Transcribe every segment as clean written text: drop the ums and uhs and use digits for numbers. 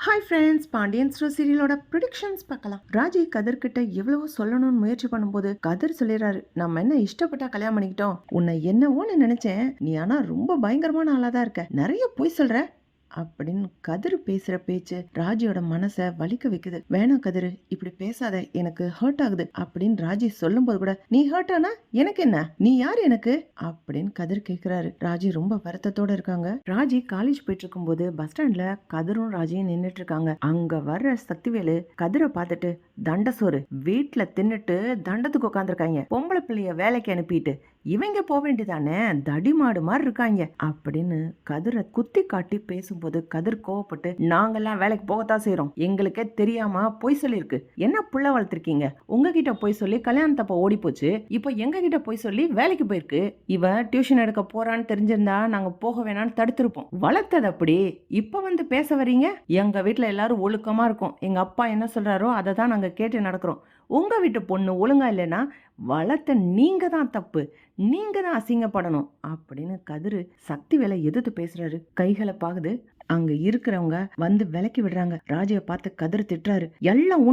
Hi friends, Pandian store சீரியலோட predictions பார்க்கலாம். ராஜி கதிர்கிட்ட எவ்வளவோ சொல்லணும்னு முயற்சி பண்ணும்போது கதிர் சொல்லிடுறாரு, நம்ம என்ன இஷ்டப்பட்டா கல்யாணம் பண்ணிக்கிட்டோம், உன்னை என்னவோன்னு நினைச்சேன், நீ ஆனா ரொம்ப பயங்கரமான ஆளாதான் இருக்க, நிறைய பொய் சொல்ற அப்படின்னு கதிர் பேசுற பேச்சு ராஜியோட மனசை வலிக்க வைக்குது. வேணாம் கதிர், இப்படி பேசாத, எனக்கு ஹர்ட் ஆகுது அப்படின்னு ராஜி சொல்லும் போது கூட, நீ ஹர்ட் ஆனா எனக்கு என்ன, நீ யார் எனக்கு அப்படின்னு கதிர் கேக்குறாரு. ராஜி ரொம்ப வருத்தத்தோட இருக்காங்க. ராஜி காலேஜ் போயிட்டு இருக்கும் போது பஸ் ஸ்டாண்ட்ல கதிரும் ராஜியும் நின்னுட்டு இருக்காங்க. அங்க வர்ற சக்திவேலு கதிரை பார்த்துட்டு, தண்டசோறு வீட்டுல தின்னுட்டு தண்டத்துக்கு உட்காந்துருக்காங்க, பொம்பளை பிள்ளைய வேலைக்கு அனுப்பிட்டு இவங்க போக வேண்டியதானே, தடிமாடு மாதிரி இருக்காங்க அப்படின்னு கதிரை குத்தி காட்டி பேசும்போது கதிர் கோவப்பட்டு, நாங்கெல்லாம் வேலைக்கு போகத்தான் செய்யறோம், எங்களுக்கே தெரியாம பொய் சொல்லிருக்கு, என்ன புள்ள வளர்த்திருக்கீங்க, உங்ககிட்ட போய் சொல்லி கல்யாணத்தப்ப ஓடி போச்சு, இப்போ எங்க கிட்ட போய் சொல்லி வேலைக்கு போயிருக்கு, இவ டியூஷன் எடுக்க போறான்னு தெரிஞ்சிருந்தா நாங்க போக வேணான்னு தடுத்திருப்போம், வளர்த்தது அப்படி இப்ப வந்து பேச வரீங்க, எங்க வீட்டுல எல்லாரும் ஒழுக்கமா இருக்கும், எங்க அப்பா என்ன சொல்றாரோ அதை தான் நாங்க கேட்டு நடக்கிறோம், உங்க வீட்டு பொண்ணு ஒழுங்கா இல்லைன்னா வளர்த்த நீங்க தான் தப்பு, நீங்க தான் அசிங்கப்படணும் அப்படின்னு கதிரு சக்திவேலை எதிர்த்து பேசுறாரு. கைகளை பாகுது. அங்க இருக்கிறவங்க வந்து விலக்கி விடுறாங்க. ராஜிய பார்த்து கதிரு திட்டுறாரு, எல்லாம்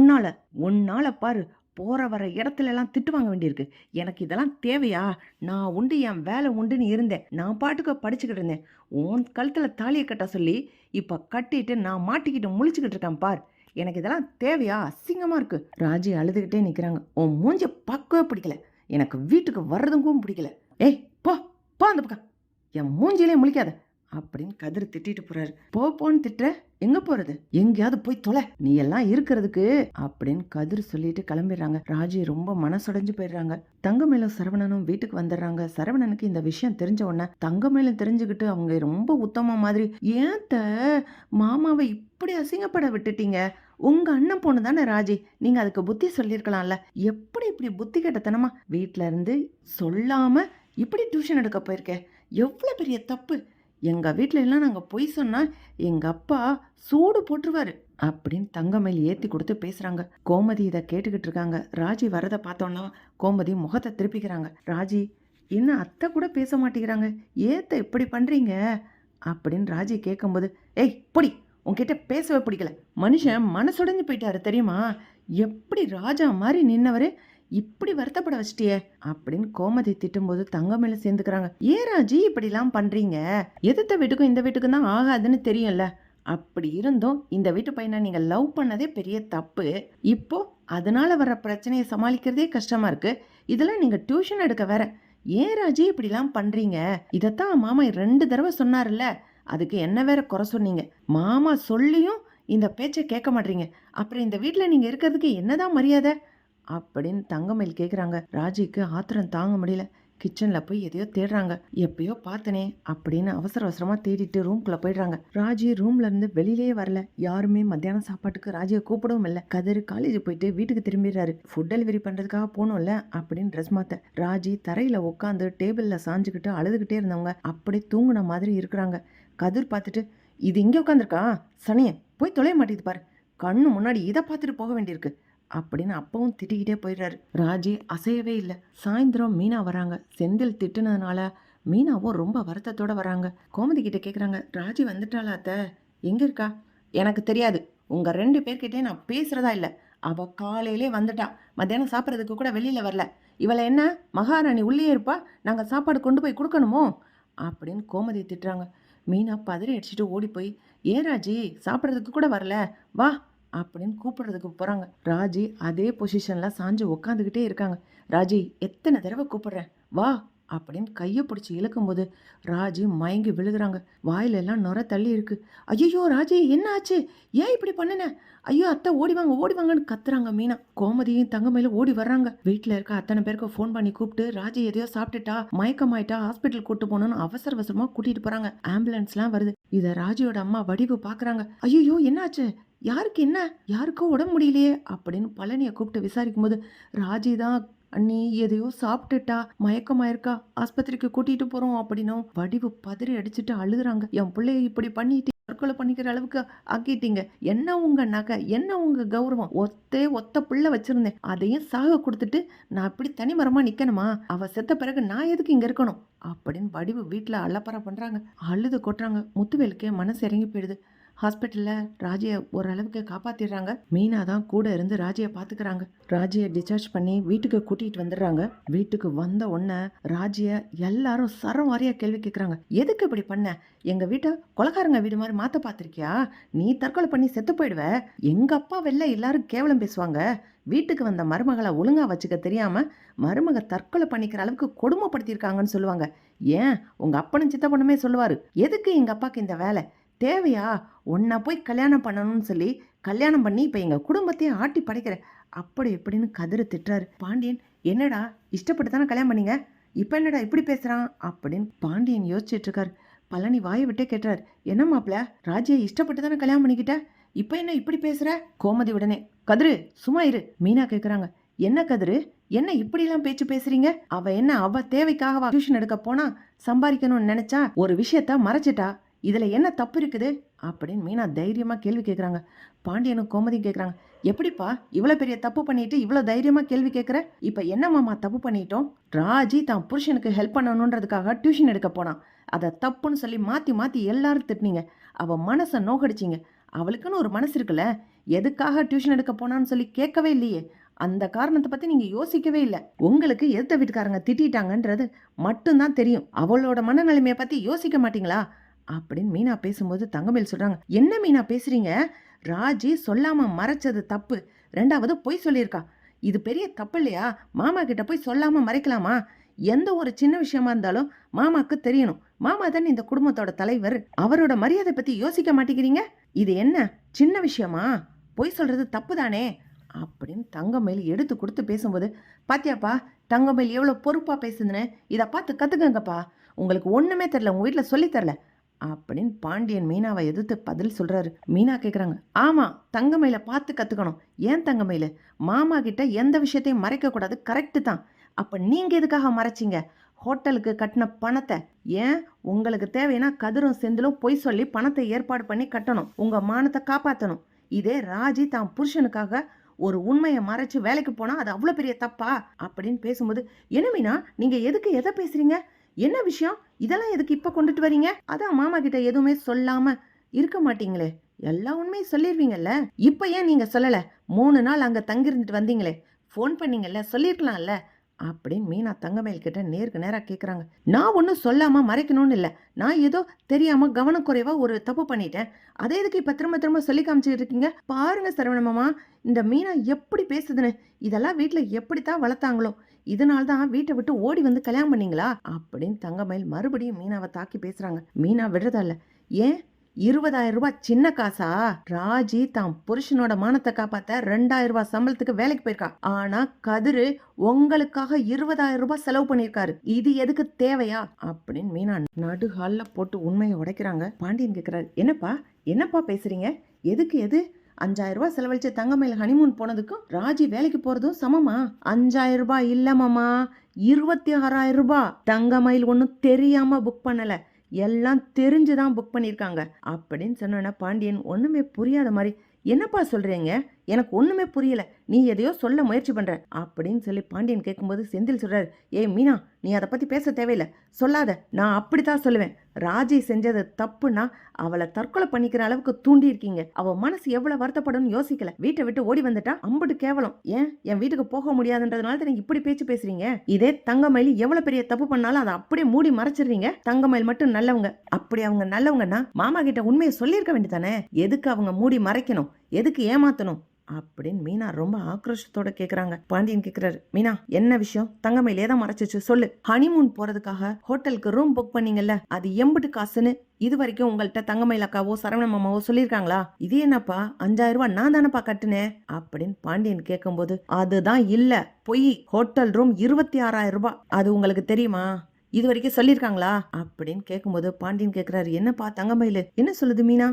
உன்னால பாரு, போற வர இடத்துல எல்லாம் திட்டு வாங்க வேண்டியிருக்கு, எனக்கு இதெல்லாம் தேவையா, நான் உண்டு என் வேலை உண்டுன்னு இருந்தேன், நான் பாட்டுக்கு படிச்சுக்கிட்டு இருந்தேன், உன் கழுத்துல தாலியை கட்ட சொல்லி இப்ப கட்டிட்டு நான் மாட்டிக்கிட்டு முழிச்சுக்கிட்டு இருக்கேன் பார், எனக்கு இதெல்லாம் தேவையா, அசிங்கமா இருக்கு. ராஜி அழுதுகிட்டே நிக்கிறாங்க. உன் மூஞ்ச பார்க்கவே பிடிக்கல, எனக்கு வீட்டுக்கு வர்றதுக்கும் பிடிக்கல, ஏய் போ போ அந்த பக்கம், என் மூஞ்சிலே முழிக்காத அப்படின்னு கதிர் திட்டிட்டு போறாரு. போன்னு திட்டுற, எங்க போறது, எங்கேயாவது போய் தொலை, நீ எல்லாம் இருக்கிறதுக்கு அப்படின்னு கதிர் சொல்லிட்டு கிளம்பிடுறாங்க. ராஜி ரொம்ப மனசுடைஞ்சு போயிடுறாங்க. தங்கமேலும் சரவணனும் வீட்டுக்கு வந்துடுறாங்க. சரவணனுக்கு இந்த விஷயம் தெரிஞ்ச உடனே தங்கமேலும் தெரிஞ்சுக்கிட்டு அவங்க ரொம்ப உத்தம மாதிரி, ஏத்த மாமாவை இப்படி அசிங்கப்பட விட்டுட்டீங்க, உங்க அண்ணன் பொண்ணு தானே ராஜி, நீங்க அதுக்கு புத்தி சொல்லியிருக்கலாம்ல, எப்படி இப்படி புத்தி கெட்டத்தனமா வீட்டுல இருந்து சொல்லாம இப்படி டியூஷன் எடுக்க போயிருக்க, எவ்வளவு பெரிய தப்பு, எங்க வீட்டுல எல்லாம் நாங்க பொய் சொன்னா எங்க அப்பா சூடு போட்டுருவாரு அப்படின்னு தங்கமேல் ஏத்தி கொடுத்து பேசுறாங்க. கோமதி இதை கேட்டுக்கிட்டு இருக்காங்க. ராஜி வரதை பார்த்தோன்னா கோமதி முகத்தை திருப்பிக்கிறாங்க. ராஜி, என்ன அத்தை கூட பேச மாட்டேங்கிறாங்க, ஏத்த இப்படி பண்றீங்க அப்படின்னு ராஜி கேட்கும்போது, ஏய் பொடி, உன்கிட்ட பேசவே பிடிக்கல, மனுஷன் மனசுடைஞ்சு போயிட்டாரு தெரியுமா, எப்படி ராஜா மாதிரி நின்னவரு இப்படி வருத்தப்பட வச்சிட்டியே அப்படின்னு கோமதி திட்டும்போது தங்கமேல சேர்ந்துக்கிறாங்க. ஏன் ராஜி இப்படிலாம் பண்றீங்க, எதிர்த்த வீட்டுக்கும் இந்த வீட்டுக்கும் தான் ஆகாதுன்னு தெரியும்ல, அப்படி இருந்தும் இந்த வீட்டு பையனை நீங்க லவ் பண்ணதே பெரிய தப்பு, இப்போ அதனால வர பிரச்சனையை சமாளிக்கிறதே கஷ்டமா இருக்கு, இதெல்லாம் நீங்க டியூஷன் எடுக்க வேற, ஏன் ராஜி இப்படிலாம் பண்றீங்க, இதைத்தான் மாமா 2 தடவை சொன்னார்ல, அதுக்கு என்ன வேற குறை சொன்னீங்க, மாமா சொல்லியும் இந்த பேச்சை கேட்க மாட்டீங்க, அப்புறம் இந்த வீட்டில் நீங்கள் இருக்கிறதுக்கு என்னதான் மரியாதை அப்படின்னு தங்கமேல் கேட்குறாங்க. ராஜிக்கு ஆத்திரம் தாங்க முடியல. கிச்சனில் போய் எதையோ தேடுறாங்க. எப்பயோ பார்த்தனே அப்படின்னு அவசர அவசரமாக தேடிட்டு ரூம்குள்ளே போயிடுறாங்க. ராஜி ரூம்ல இருந்து வெளியிலேயே வரல. யாருமே மத்தியானம் சாப்பாட்டுக்கு ராஜியை கூப்பிடவும் இல்லை. கதிர் காலேஜ் போயிட்டு வீட்டுக்கு திரும்பிடுறாரு. ஃபுட் டெலிவரி பண்ணுறதுக்காக போகணும்ல அப்படின்னு ட்ரெஸ் மாற்ற ராஜி தரையில் உட்காந்து டேபிளில் சாஞ்சுக்கிட்டு அழுதுகிட்டே இருந்தவங்க அப்படி தூங்குன மாதிரி இருக்கிறாங்க. கதிர் பார்த்துட்டு, இது இங்கே உட்காந்துருக்கா சனிய, போய் தொலைய மாட்டேங்குது பாரு, கண்ணு முன்னாடி இதை பார்த்துட்டு போக வேண்டியிருக்கு அப்படின்னு அப்பவும் திட்டிக்கிட்டே போயிடுறாரு. ராஜி அசையவே இல்லை. சாயந்தரம் மீனா வராங்க. செந்தில் திட்டுனதுனால மீனாவும் ரொம்ப வருத்தத்தோட வராங்க. கோமதி கிட்ட கேட்குறாங்க, ராஜி வந்துட்டாளா அத்தை, எங்க இருக்கா, எனக்கு தெரியாது, உங்க 2 பேர்கிட்டே நான் பேசுறதா இல்லை, அவ காலையிலே வந்துட்டா, மத்தியானம் சாப்பிட்றதுக்கு கூட வெளியில வரல, இவளை என்ன மகாராணி உள்ளே இருப்பா, நாங்கள் சாப்பாடு கொண்டு போய் கொடுக்கணுமோ அப்படின்னு கோமதி திட்டுறாங்க. மீனா பதறி அடிச்சுட்டு ஓடி போய், ஏன் ராஜி சாப்பிட்றதுக்கு கூட வரல, வா அப்படின்னு கூப்பிடுறதுக்கு போகிறாங்க. ராஜி அதே பொசிஷனில் சாஞ்சு உக்காந்துக்கிட்டே இருக்காங்க. ராஜி, எத்தனை தடவை கூப்பிடுறேன், வா அப்படின்னு கையை பிடிச்சி இழுக்கும்போது ராஜி மயங்கி விழுகிறாங்க. வாயிலெல்லாம் நுர தள்ளி இருக்கு. ஐயோ ராஜி, என்ன ஆச்சு, ஏன் இப்படி பண்ணுன, ஐயோ அத்தை ஓடிவாங்கன்னு கத்துறாங்க மீனா. கோமதியும் தங்கமேலும் ஓடி வர்றாங்க. வீட்டில் இருக்க அத்தனை பேருக்கு ஃபோன் பண்ணி கூப்பிட்டு, ராஜி எதையோ சாப்பிட்டுட்டா, மயக்கமாயிட்டா, ஹாஸ்பிட்டல் கூட்டு போகணும்னு அவசர அவசரமாக கூட்டிட்டு போறாங்க. ஆம்புலன்ஸ்லாம் வருது. இதை ராஜியோட அம்மா வடிவு பார்க்குறாங்க. ஐயோ என்னாச்சு, யாருக்கு என்ன, யாருக்கோ உடம்பு முடியலையே அப்படின்னு பழனியை கூப்பிட்டு விசாரிக்கும் போது, ராஜி தான் அண்ணி எதையோ சாப்பிட்டுட்டா, மயக்கமாயிருக்கா, ஆஸ்பத்திரிக்கு கூட்டிட்டு போறோம் அப்படின்னும் வடிவு பதறி அடிச்சுட்டு அழுகுறாங்க. என் பிள்ளைய இப்படி பண்ணிட்டு தற்கொலை பண்ணிக்கிற அளவுக்கு ஆக்கிட்டீங்க, என்ன உங்க நகை, என்ன உங்க கௌரவம், ஒத்த புள்ள வச்சிருந்தேன், அதையும் சாக கொடுத்துட்டு நான் இப்படி தனிமரமா நிக்கணுமா, அவ செத்த பிறகு நான் எதுக்கு இங்க இருக்கணும் அப்படின்னு வடிவு வீட்டுல அலப்பற பண்றாங்க. அழுது கொட்டுறாங்க. முத்துவேலுக்கே மனசு இறங்கி போயிடுது. ஹாஸ்பிட்டலில் ராஜியை ஓரளவுக்கு காப்பாற்றிடுறாங்க. மீனா தான் கூட இருந்து ராஜியை பார்த்துக்கிறாங்க. ராஜியை டிஸ்சார்ஜ் பண்ணி வீட்டுக்கு கூட்டிகிட்டு வந்துடுறாங்க. வீட்டுக்கு வந்த உடனே ராஜியை எல்லாரும் சரம் வாரியாக கேள்வி கேட்குறாங்க. எதுக்கு இப்படி பண்ண? எங்கள் வீட்டை கொலைகாரங்க வீடு மாதிரி மாற்ற பார்த்துருக்கியா? நீ தற்கொலை பண்ணி செத்து போயிடுவ. எங்கள் அப்பா வெளில எல்லாரும் கேவலம் பேசுவாங்க. வீட்டுக்கு வந்த மருமகளை ஒழுங்காக வச்சுக்க தெரியாமல் மருமக தற்கொலை பண்ணிக்கிற அளவுக்கு கொடுமைப்படுத்தியிருக்காங்கன்னு சொல்லுவாங்க. ஏன் உங்கள் அப்பனும் சித்தப்பனுமே சொல்லுவார், எதுக்கு எங்கள் அப்பாவுக்கு இந்த வேலை தேவையா? உன்னை போய் கல்யாணம் பண்ணணும்னு சொல்லி கல்யாணம் பண்ணி இப்போ எங்கள் குடும்பத்தையும் ஆட்டி படைக்கிற அப்படி எப்படின்னு கதிரை திட்டுறாரு. பாண்டியன், என்னடா இஷ்டப்பட்டு தானே கல்யாணம் பண்ணீங்க, இப்போ என்னடா இப்படி பேசுகிறான் அப்படின்னு பாண்டியன் யோசிச்சுட்டு இருக்காரு. பழனி வாயை விட்டே கேட்டுறாரு, என்ன மாப்பிள்ள, ராஜியை இஷ்டப்பட்டு தானே கல்யாணம் பண்ணிக்கிட்ட, இப்போ என்ன இப்படி பேசுற? கோமதி உடனே, கதிரு சும்மா இரு. மீனா கேட்குறாங்க, என்ன கதிரு, என்ன இப்படிலாம் பேச்சு பேசுறீங்க? அவ தேவைக்காக டியூஷன் எடுக்க போனா சம்பாதிக்கணும்னு நினைச்சா ஒரு விஷயத்த மறைச்சிட்டா, இதுல என்ன தப்பு இருக்குது அப்படின்னு மீனா தைரியமா கேள்வி கேட்குறாங்க. பாண்டியனும் கோமதியும் கேட்குறாங்க, எப்படிப்பா இவ்வளோ பெரிய தப்பு பண்ணிட்டு இவ்வளோ தைரியமா கேள்வி கேட்குற? இப்போ என்ன மாமா தப்பு பண்ணிட்டோம்? ராஜி தான் புருஷனுக்கு ஹெல்ப் பண்ணணுன்றதுக்காக டியூஷன் எடுக்க போனான், அதை தப்புன்னு சொல்லி மாற்றி மாற்றி எல்லாரும் திட்டினீங்க. அவள் மனசை நோக்கடிச்சிங்க. அவளுக்குன்னு ஒரு மனசு இருக்குல்ல, எதுக்காக டியூஷன் எடுக்க போனான்னு சொல்லி கேட்கவே இல்லையே. அந்த காரணத்தை பற்றி நீங்கள் யோசிக்கவே இல்லை. உங்களுக்கு எதிர்த்த வீட்டுக்காரங்க திட்டாங்கன்றது மட்டும்தான் தெரியும். அவளோட மனநிலைமையை பற்றி யோசிக்க மாட்டீங்களா அப்படின்னு மீனா பேசும்போது தங்கமேல் சொல்கிறாங்க, என்ன மீனா பேசுகிறீங்க? ராஜி சொல்லாமல் மறைச்சது தப்பு, ரெண்டாவது பொய் சொல்லியிருக்கா, இது பெரிய தப்பு இல்லையா? மாமா கிட்ட போய் சொல்லாமல் மறைக்கலாமா? எந்த ஒரு சின்ன விஷயமா இருந்தாலும் மாமாக்கு தெரியணும். மாமா தான் இந்த குடும்பத்தோட தலைவர், அவரோட மரியாதை பற்றி யோசிக்க மாட்டேங்கிறீங்க. இது என்ன சின்ன விஷயமா? பொய் சொல்கிறது தப்பு தானே அப்படின்னு தங்கமேல் எடுத்து கொடுத்து பேசும்போது, பாத்தியாப்பா தங்கமேல் எவ்வளோ பொறுப்பாக பேசுதுன்னு, இதை பார்த்து கற்றுக்கங்கப்பா. உங்களுக்கு ஒன்றுமே தெரில, உங்கள் வீட்டில் சொல்லித்தரல அப்படின்னு பாண்டியன் மீனாவை எதிர்த்து பதில் சொல்கிறாரு. மீனா கேட்குறாங்க, ஆமாம் தங்கமயில பார்த்து கற்றுக்கணும். ஏன் தங்கமயில, மாமா கிட்ட எந்த விஷயத்தையும் மறைக்கக்கூடாது, கரெக்டு தான். அப்போ நீங்கள் எதுக்காக மறைச்சிங்க? ஹோட்டலுக்கு கட்டின பணத்தை ஏன் உங்களுக்கு தேவைன்னா கதிரும் செந்திலும் பொய் சொல்லி பணத்தை ஏற்பாடு பண்ணி கட்டணும், உங்கள் மானத்தை காப்பாற்றணும். இதே ராஜி தான் புருஷனுக்காக ஒரு உண்மையை மறைச்சு வேலைக்கு போனால் அது அவ்வளோ பெரிய தப்பா அப்படின்னு பேசும்போது, என்ன மீனா நீங்கள் எதுக்கு எதை பேசுகிறீங்க? என்ன விஷயம்? இதெல்லாம் எதுக்கு இப்போ கொண்டுட்டு வரீங்க? அதான் மாமா கிட்ட எதுவுமே சொல்லாமல் இருக்க மாட்டீங்களே, எல்லா உண்மையும் சொல்லிடுவீங்கல்ல. இப்போ ஏன் நீங்கள் சொல்லலை? 3 நாள் அங்கே தங்கியிருந்துட்டு வந்தீங்களே, ஃபோன் பண்ணீங்கல்ல, சொல்லியிருக்கலாம்ல அப்படின்னு மீனா தங்கமேல் கிட்ட நேருக்கு நேராக கேட்குறாங்க. நான் ஒன்றும் சொல்லாமல் மறைக்கணும்னு இல்லை, நான் ஏதோ தெரியாமல் கவனக்குறைவாக ஒரு தப்பு பண்ணிட்டேன், அதே இதுக்கு இப்போ திரும்ப திரும்ப சொல்லி காமிச்சிட்டு இருக்கீங்க. பாருங்க சரவணமாமா, இந்த மீனா எப்படி பேசுதுன்னு. இதெல்லாம் வீட்டில் எப்படித்தான் வளர்த்தாங்களோ, இதனால தான் வீட்டை விட்டு ஓடி வந்து கல்யாணம் பண்ணீங்களா அப்படின்னு தங்கமேல் மறுபடியும் மீனாவை தாக்கி பேசுகிறாங்க. மீனா விடுறதா இல்லை. ஏன் 20,000 ரூபாய் சின்ன காசா? ராஜி தான் புருஷனோட மானத்தை காப்பாத்த 2,000 ரூபாய் சம்பளத்துக்கு வேலைக்கு போயிருக்கா. ஆனா கதிரு உங்களுக்காக 20,000 ரூபாய் செலவு பண்ணிருக்காரு. இது எதுக்கு தேவையா அப்படின்னு மீனா நடுகால போட்டு உண்மையை உடைக்கிறாங்க. பாண்டியன் கேட்கிறாரு, என்னப்பா பேசுறீங்க? எது 5,000 ரூபாய் செலவழிச்சு தங்கமயில் ஹனிமூன் போனதுக்கும் ராஜி வேலைக்கு போறதும் சமமா? 5,000 ரூபாய் இல்ல மாமா, 26,000 ரூபாய். தங்கமயில் ஒன்னும் தெரியாம புக் பண்ணல, எல்லாம் தெரிஞ்சுதான் புக் பண்ணியிருக்காங்க அப்படின்னு சொன்னோன்னா பாண்டியன் ஒன்றுமே புரியாத மாதிரி, என்னப்பா சொல்கிறீங்க? எனக்கு ஒன்றுமே புரியல, நீ எதையோ சொல்ல முயற்சி பண்ணுற அப்படின்னு சொல்லி பாண்டியன் கேட்கும்போது செந்தில் சொல்கிறார், ஏய் மீனா, நீ அதை பற்றி பேச தேவையில்லை, சொல்லாத. நான் அப்படித்தான் சொல்லுவேன். ராஜி செஞ்சது தப்புன்னா அவளை தற்கொலை பண்ணிக்கிற அளவுக்கு தூண்டி இருக்கீங்க. அவள் மனசு எவ்வளோ வருத்தப்படும் யோசிக்கல. வீட்டை விட்டு ஓடி வந்துட்டா அம்புட்டு கேவலம். ஏன் என் வீட்டுக்கு போக முடியாதுன்றதுனால தான் இப்படி பேச்சு பேசுறீங்க. இதே தங்கமயில் எவ்வளோ பெரிய தப்பு பண்ணாலும் அதை அப்படியே மூடி மறைச்சிடுறீங்க. தங்கமயில் மட்டும் நல்லவங்க. அப்படி அவங்க நல்லவங்கன்னா மாமா கிட்ட உண்மையை சொல்லியிருக்க வேண்டியதானே. எதுக்கு அவங்க மூடி மறைக்கணும்? எதுக்கு ஏமாத்தணும் அப்படின்னு மீனா ரொம்ப ஆக்ரோஷத்தோட கேக்குறாங்க. பாண்டியன் கேக்குறாரு, மீனா என்ன விஷயம்? தங்கமயில் ஏதா மறைச்சிச்சு சொல்லு. ஹனிமூன் போறதுக்காக ஹோட்டலுக்கு ரூம் புக் பண்ணீங்கல்ல, அது எம்புட்டு காசுன்னு இது வரைக்கும் உங்கள்கிட்ட தங்கமயில் அக்காவோ சரவண மாமாவோ சொல்லியிருக்காங்களா? இது என்னப்பா 5,000 ரூபாய் நான் தானப்பா கட்டுனேன் அப்படின்னு பாண்டியன் கேட்கும்போது, அதுதான் இல்ல, பொய். ஹோட்டல் ரூம் 26,000 ரூபாய். அது உங்களுக்கு தெரியுமா? இது வரைக்கும் சொல்லியிருக்காங்களா அப்படின்னு கேட்கும்போது பாண்டியன் கேட்குறாரு, என்னப்பா தங்கமயில் என்ன சொல்லுது மீனா?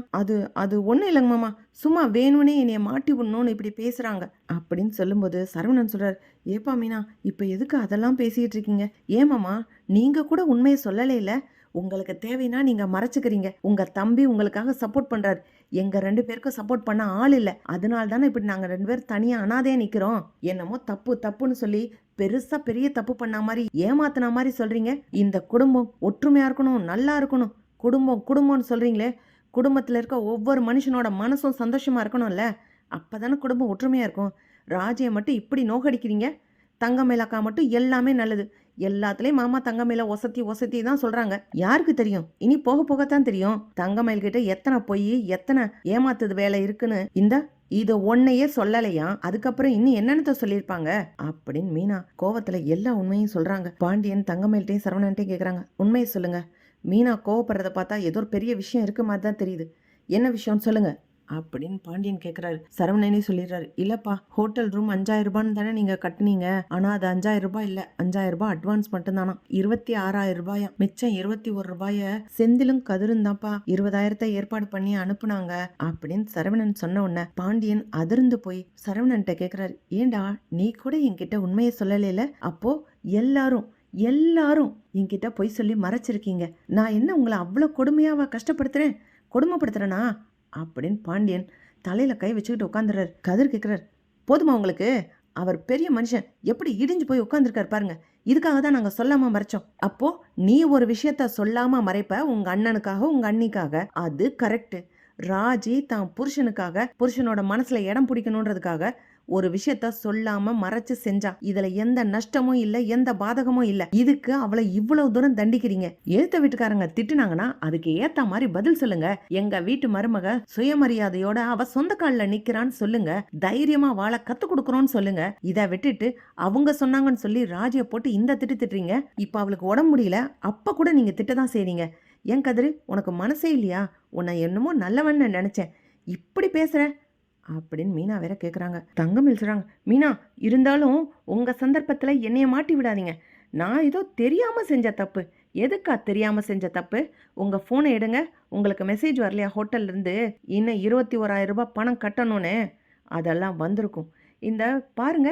அது ஒன்றும் இல்லைங்க மாமா, சும்மா வேணும்னே என்னைய மாட்டி விடணும்னு இப்படி பேசுகிறாங்க அப்படின்னு சொல்லும்போது சரவணன் சொல்கிறார், ஏப்பா மீனா இப்போ எதுக்கு அதெல்லாம் பேசிகிட்டு இருக்கீங்க? ஏமாம்மா நீங்கள் கூட உண்மையை சொல்லலே இல்லை. உங்களுக்கு தேவைன்னா நீங்கள் மறைச்சிக்கிறீங்க. உங்கள் தம்பி உங்களுக்காக சப்போர்ட் பண்ணுறாரு. எங்கள் 2 பேருக்கும் சப்போர்ட் பண்ண ஆள் இல்லை. அதனால தானே இப்படி நாங்கள் 2 பேரும் தனியாக அனாதையாக நிற்கிறோம். என்னமோ தப்புன்னு சொல்லி பெருசா பெரிய தப்பு பண்ண மாதிரி ஏமாத்தின மாதிரி சொல்றீங்க. இந்த குடும்பம் ஒற்றுமையா இருக்கணும், நல்லா இருக்கணும், குடும்பம்னு சொல்றீங்களே, குடும்பத்தில் இருக்க ஒவ்வொரு மனுஷனோட மனசும் சந்தோஷமாக இருக்கணும்ல. அப்போ தானே குடும்பம் ஒற்றுமையாக இருக்கும். ராஜியை மட்டும் இப்படி நோகடிக்கிறீங்க. தங்கமயிலக்கா மட்டும் எல்லாமே நல்லது. எல்லாத்துலேயும் மாமா தங்கமயில ஒசத்தி ஒசத்தி தான் சொல்கிறாங்க. யாருக்கு தெரியும்? இனி போக போகத்தான் தெரியும். தங்கமயில்கிட்ட எத்தனை பொய் எத்தனை ஏமாத்துது வேலை இருக்குன்னு. இதை ஒன்னையே சொல்லலையா, அதுக்கப்புறம் இன்னும் என்னென்னத்த சொல்லியிருப்பாங்க அப்படின்னு மீனா கோவத்துல எல்லா உண்மையும் சொல்றாங்க. பாண்டியன் தங்கமயில்ட்டையும் சரவணன்ட்டையும் கேட்குறாங்க, உண்மையை சொல்லுங்க. மீனா கோவப்படுறத பார்த்தா ஏதோ ஒரு பெரிய விஷயம் இருக்கு மாதிரி தான் தெரியுது. என்ன விஷயம்னு சொல்லுங்க அப்படின்னு பாண்டியன் கேட்குறாரு. சரவணனே சொல்லிடுறாரு, இல்லப்பா ஹோட்டல் ரூம் 5000 ரூபான்னு தானே நீங்க கட்டுனீங்க. ஆனா அது 5000 ரூபாய் இல்ல, 5000 ரூபாய் அட்வான்ஸ் மட்டும்தானா. 26,000 ரூபாயா. மிச்சம் 21 ரூபாய செந்திலும் கதிரும் தான்ப்பா 20,000 ஏற்பாடு பண்ணி அனுப்புனாங்க அப்படின்னு சரவணன் சொன்ன உடனே பாண்டியன் அதிர்ந்து போய் சரவணன்ட்ட கேட்குறாரு, ஏண்டா நீ கூட என்கிட்ட உண்மையை சொல்லலைல? அப்போ எல்லாரும் என்கிட்ட பொய் சொல்லி மறைச்சிருக்கீங்க. நான் என்ன உங்களை அவ்வளோ கொடுமையாவா கஷ்டப்படுத்துறேன், கொடுமைப்படுத்துறேனா அப்படின்னு பாண்டியன் தலையில கை வச்சுக்கிட்டு உட்காந்துறாரு. கதிர் கேட்குறாரு, போதுமா உங்களுக்கு? அவர் பெரிய மனுஷன் எப்படி இடிஞ்சு போய் உட்காந்துருக்காரு பாருங்க. இதுக்காக தான் நாங்கள் சொல்லாம மறைச்சோம். அப்போ நீ ஒரு விஷயத்த சொல்லாம மறைப்ப உங்க அண்ணனுக்காக உங்க அண்ணிக்காக. அது கரெக்டு. ராஜி தான் புருஷனோட மனசுல இடம் பிடிக்கணுன்றதுக்காக ஒரு விஷயத்த சொல்லாம மறைச்சு செஞ்சா. இதுல எந்த நஷ்டமும் இல்ல, எந்த பாதகமும் இல்ல. இதுக்கு அவளை இவ்வளவு தூரம் தண்டிக்கிறீங்க. எழுத்த வீட்டுக்காரங்க திட்டுனாங்கன்னா அதுக்கு ஏத்த மாதிரி பதில் சொல்லுங்க. எங்க வீட்டு மருமக சுயமரியாதையோட அவ சொந்த கால்ல நிக்கிறான்னு சொல்லுங்க. தைரியமா வாழ கத்து கொடுக்கறோம்னு சொல்லுங்க. இதை விட்டுட்டு அவங்க சொன்னாங்கன்னு சொல்லி ராஜியை போட்டு இந்த திட்டுறீங்க. இப்ப அவளுக்கு உடம்பு முடியல, அப்ப கூட நீங்க திட்டதான் செய்றீங்க. ஏன் கதிரு, உனக்கு மனசே இல்லையா? உன்னை என்னமோ நல்லவன்னு நினைச்சேன், இப்படி பேசுற அப்படின்னு மீனா வேற கேட்குறாங்க. தங்கமயில் சொல்கிறாங்க, மீனா இருந்தாலும் உங்கள் சந்தர்ப்பத்தில் என்னைய மாட்டி விடாதீங்க. நான் ஏதோ தெரியாமல் செஞ்ச தப்பு. எதுக்கா தெரியாமல் செஞ்ச தப்பு? உங்கள் ஃபோனை எடுங்க. உங்களுக்கு மெசேஜ் வரலையா ஹோட்டல்லேருந்து இன்னும் 21,000 ரூபாய் பணம் கட்டணும்னு? அதெல்லாம் வந்திருக்கும். இந்த பாருங்க,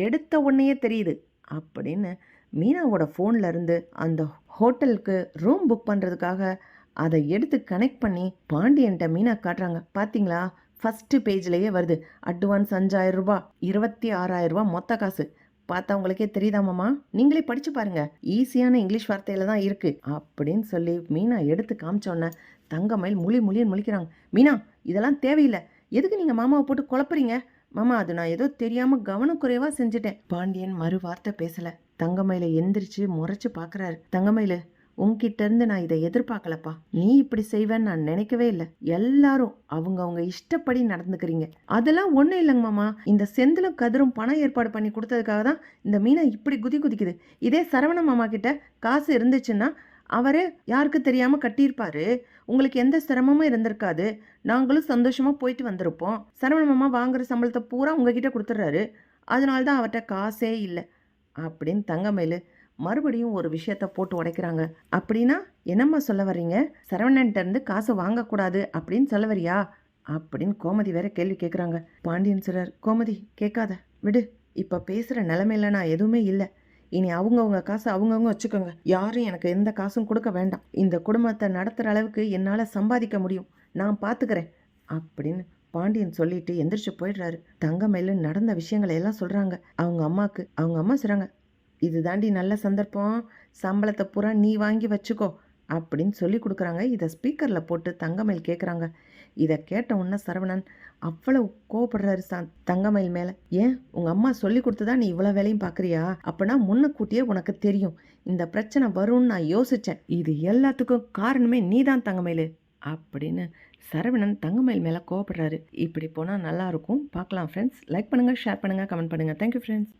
எடுத்த உடனேயே தெரியுது அப்படின்னு மீனாவோட ஃபோனில் இருந்து அந்த ஹோட்டலுக்கு ரூம் புக் பண்ணுறதுக்காக அதை எடுத்து கனெக்ட் பண்ணி பாண்டியன்ட்ட மீனா காட்டுறாங்க. பார்த்தீங்களா, ஃபஸ்ட்டு பேஜ்லேயே வருது, அட்வான்ஸ் 5,000 ரூபாய், 26,000 ரூபாய் மொத்த காசு. பார்த்தா உங்களுக்கே தெரியுதாமாம்மா, நீங்களே படித்து பாருங்க, ஈஸியான இங்கிலீஷ் வார்த்தையில் தான் இருக்குது அப்படின்னு சொல்லி மீனா எடுத்து காமிச்சோன்னே தங்கமயில் முழின்னு முழிக்கிறாங்க. மீனா, இதெல்லாம் தேவையில்லை. எதுக்கு நீங்கள் மாமாவை போட்டு குழப்புறீங்க? மாமா, அது நான் ஏதோ தெரியாமல் கவனக்குறைவாக செஞ்சுட்டேன். பாண்டியன் மறு வார்த்தை பேசலை. தங்கமயிலை எந்திரிச்சு முறைச்சு பார்க்குறாரு. தங்கமயில், உன்கிட்ட இருந்து நான் இதை எதிர்பார்க்கலப்பா. நீ இப்படி செய்வேன்னு நான் நினைக்கவே இல்லை. எல்லாரும் அவங்க இஷ்டப்படி நடந்துக்கிறீங்க. அதெல்லாம் ஒன்றும் இல்லைங்க மாமா. இந்த செந்திலும் கதிரும் பணம் ஏற்பாடு பண்ணி கொடுத்ததுக்காக தான் இந்த மீனை இப்படி குதிக்குது. இதே சரவண மாமா கிட்ட காசு இருந்துச்சுன்னா அவரே யாருக்கு தெரியாமல் கட்டியிருப்பாரு. உங்களுக்கு எந்த சிரமமும் இருந்திருக்காது. நாங்களும் சந்தோஷமாக போயிட்டு வந்திருப்போம். சரவண மாமா வாங்குற சம்பளத்தை பூரா உங்ககிட்ட கொடுத்துட்றாரு. அதனால தான் அவர்கிட்ட காசே இல்லை அப்படின்னு தங்கமயில் மறுபடியும் ஒரு விஷயத்த போட்டு உடைக்கிறாங்க. அப்படின்னா என்னம்மா சொல்ல வர்றீங்க? சரவணன்ட்ட இருந்து காசு வாங்கக்கூடாது அப்படின்னு சொல்ல வரியா அப்படின்னு கோமதி வேற கேள்வி கேட்குறாங்க. பாண்டியன் சொல்றார், கோமதி கேட்காத, விடு. இப்போ பேசுகிற நிலைமையில நான் எதுவுமே இல்லை. இனி அவங்கவுங்க காசு அவங்கவுங்க வச்சுக்கோங்க. யாரும் எனக்கு எந்த காசும் கொடுக்க வேண்டாம். இந்த குடும்பத்தை நடத்துகிற அளவுக்கு என்னால் சம்பாதிக்க முடியும், நான் பார்த்துக்கிறேன் அப்படின்னு பாண்டியன் சொல்லிட்டு எந்திரிச்சு போயிடுறாரு. தங்கமயில நடந்த விஷயங்களை எல்லாம் சொல்கிறாங்க அவங்க அம்மாவுக்கு. அவங்க அம்மா சொல்கிறாங்க, இது தாண்டி நல்ல சந்தர்ப்பம், சம்பளத்தை பூரா நீ வாங்கி வச்சுக்கோ அப்படின்னு சொல்லி கொடுக்குறாங்க. இதை ஸ்பீக்கரில் போட்டு தங்கமயில் கேட்குறாங்க. இதை கேட்ட உடனே சரவணன் அவ்வளவு கோவப்படுறாரு தங்கமயில் மேலே. ஏன் உங்கள் அம்மா சொல்லி கொடுத்துதான் நீ இவ்வளோ வேலையும் பார்க்குறியா? அப்படின்னா முன்னக்கூட்டியே உனக்கு தெரியும் இந்த பிரச்சனை வரும்னு நான் யோசித்தேன். இது எல்லாத்துக்கும் காரணமே நீ தான் தங்கமயில் அப்படின்னு சரவணன் தங்கமயில் மேலே கோவப்படுறாரு. இப்படி போனால் நல்லாயிருக்கும். பார்க்கலாம் ஃப்ரெண்ட்ஸ். லைக் பண்ணுங்கள், ஷேர் பண்ணுங்கள், கமெண்ட் பண்ணுங்கள். Thank you friends.